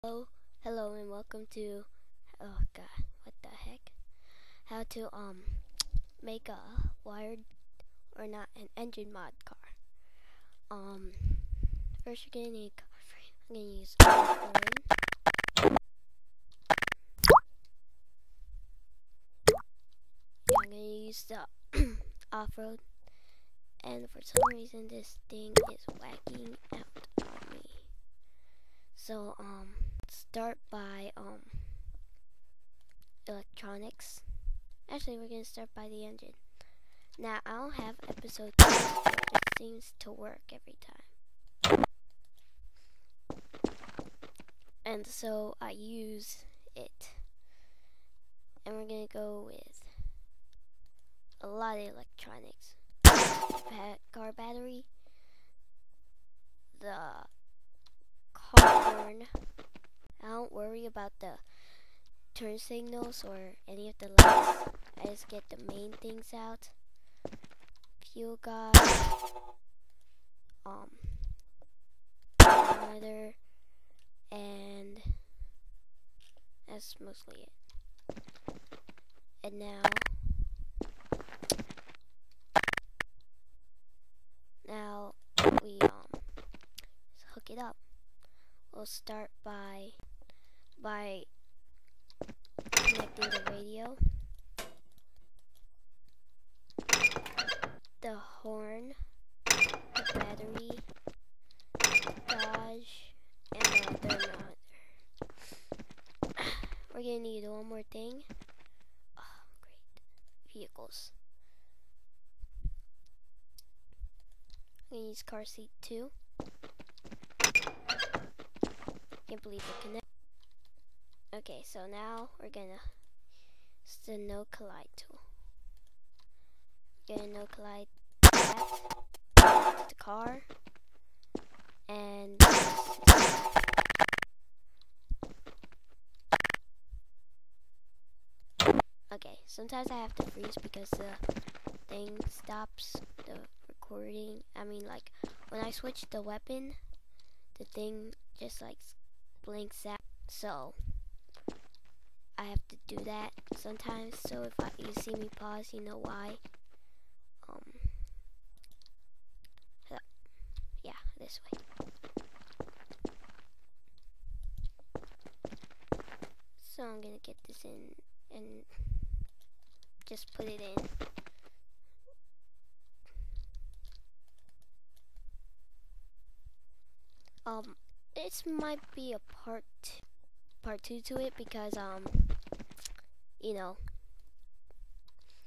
Hello, and welcome to, oh god, what the heck? How to make a wired or not an engine mod car. First you're gonna need a car frame. I'm gonna use off-road. I'm gonna use the off-road, and for some reason this thing is whacking out on me. So start by electronics. Actually, we're gonna start by the engine. Now I don't have episode 2, but it seems to work every time, and so I use it. And we're gonna go with a lot of electronics: car battery, the car horn. I don't worry about the turn signals or any of the lights. I just get the main things out. Fuel gauge, monitor, and that's mostly it. And now we hook it up. We'll start by connecting the radio, the horn, the battery, gauge, and the thermometer. We're gonna need one more thing. Oh, great. Vehicles. I'm gonna use car seat 2. Can't believe it connected. Okay, so now we're gonna use the no collide tool. We're gonna no collide that to the car, and okay, sometimes I have to freeze because the thing stops the recording. I mean, like when I switch the weapon, the thing just like blinks out. So I have to do that sometimes. So if you see me pause, you know why. So, yeah, this way. So I'm gonna get this in and just put it in. This might be a part 2 to it because you know,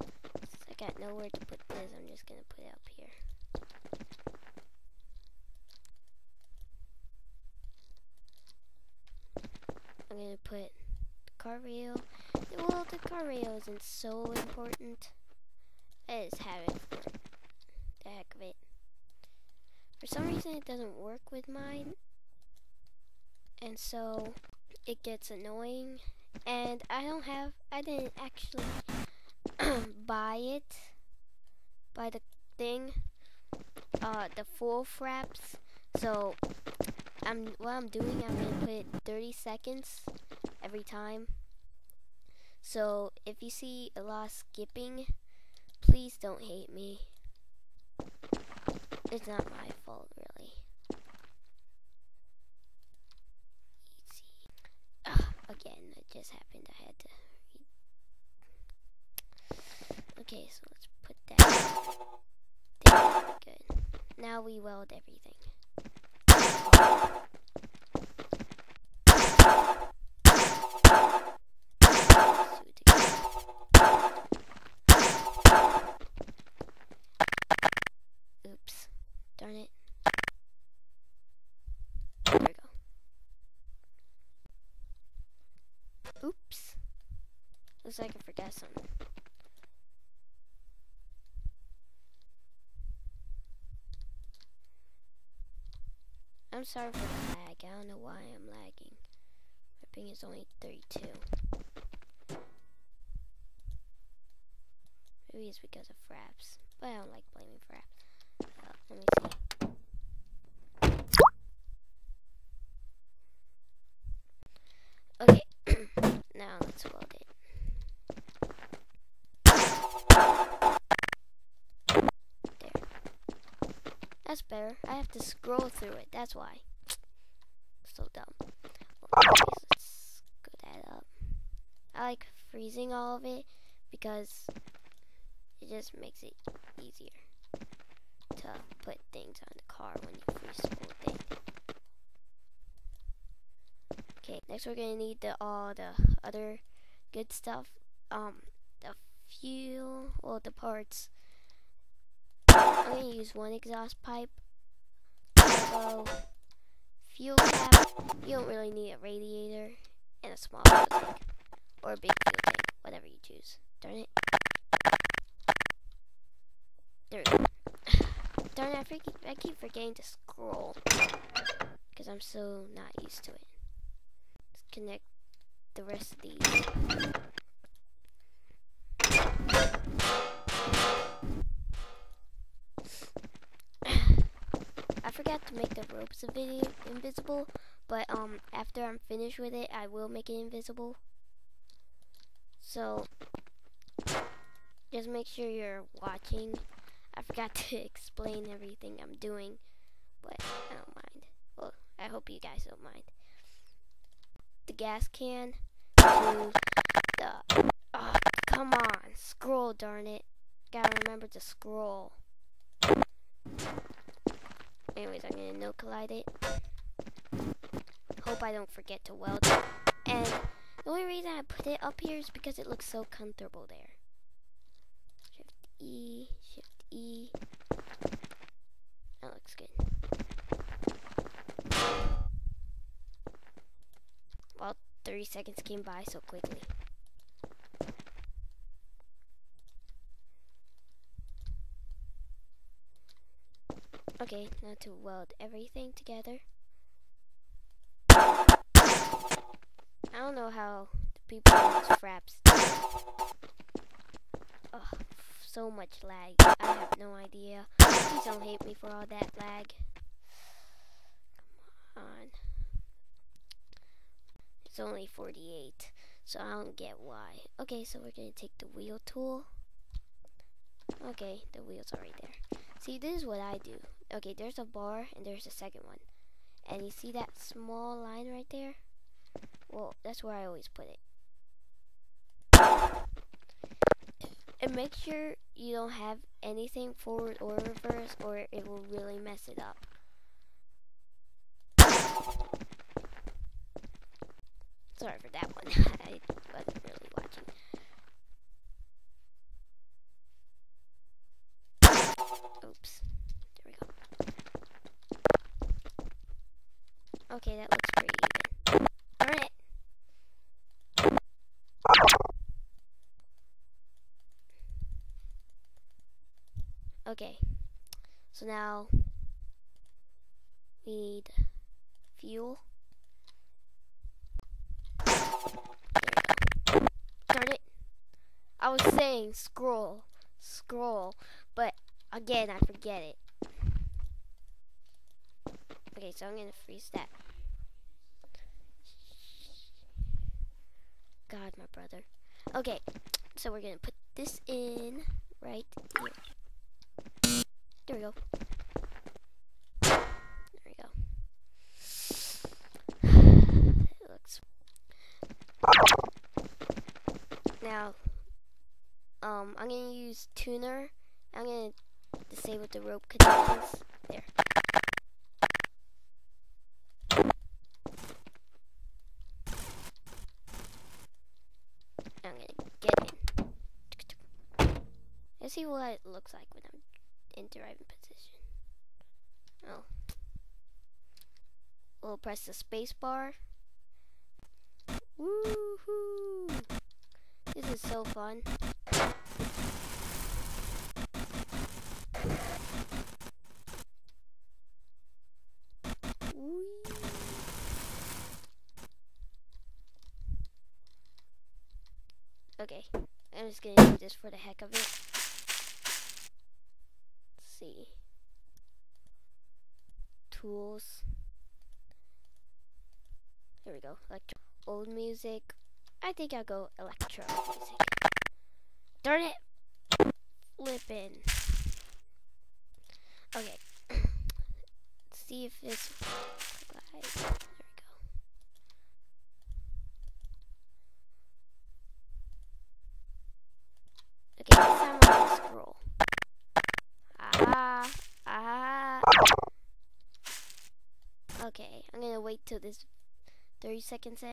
I got nowhere to put this. I'm just gonna put it up here. I'm gonna put the car rail. Well, the car rail isn't so important. I just have it for the heck of it. For some reason it doesn't work with mine, and so it gets annoying. And I didn't actually buy the thing, the full fraps. So what I'm doing, I'm gonna put it 30 seconds every time. So if you see a lot of skipping, please don't hate me. It's not my fault, really. Easy. Again, it just happened. I had to read. Okay, so let's put that there. Good. Now we weld everything. Oops. Darn it. There we go. Oops. Looks like I forgot something. I'm sorry for the lag. I don't know why I'm lagging. My ping is only 32. Maybe it's because of fraps. But I don't like blaming fraps. Let me see. Okay, now let's weld it. There. That's better. I have to scroll through it. That's why. So dumb. Well, anyways, let's go that up. I like freezing all of it because it just makes it easier to put things on the car when you freeze the whole thing. Okay, next we're gonna need all the other good stuff. The fuel, well, the parts. I'm gonna use one exhaust pipe, turbo, fuel cap. You don't really need a radiator, and a small fuel tank, or a big fuel tank, whatever you choose. Darn it. There we go. Darn it, I keep forgetting to scroll, because I'm so not used to it. Let's connect the rest of these. I forgot to make the ropes invisible, but after I'm finished with it, I will make it invisible. So just make sure you're watching. I forgot to explain everything I'm doing, but I don't mind. Well, I hope you guys don't mind. The gas can to the, oh, come on, scroll, darn it. Gotta remember to scroll. Anyways, I'm gonna no collide it. Hope I don't forget to weld it. And the only reason I put it up here is because it looks so comfortable there. Shift E, Shift E. That looks good. Well, 30 seconds came by so quickly. Okay, now to weld everything together. I don't know how the people use fraps. Ugh, so much lag. I have no idea. Please don't hate me for all that lag. Come on. It's only 48, so I don't get why. Okay, so we're gonna take the wheel tool. Okay, the wheels are right there. See, this is what I do. Okay, there's a bar and there's a second one. And you see that small line right there? Well, that's where I always put it. And make sure you don't have anything forward or reverse, or it will really mess it up. Sorry for that one. I wasn't really watching. Oops. There we go. Okay, that looks pretty even. Darn it! Okay. So now we need fuel. There we go. Darn it! I was saying scroll, but again I forget it. Okay, so I'm gonna freeze that. God, my brother. Okay, so we're gonna put this in right here. There we go. There we go. It looks. Now, I'm gonna use tuner. I'm gonna disable the rope connections. There. I'm gonna get in. Let's see what it looks like when I'm in driving position. Oh. We'll press the space bar. Woohoo! This is so fun. Whee. Okay, I'm just gonna do this for the heck of it. Let's see. Tools. There we go. old music. I think I'll go electro music. Darn it! Flippin'. Okay. See if this glides. There we go. Okay, this time I'm gonna scroll. Ah. Okay, I'm gonna wait till this 30 seconds ends.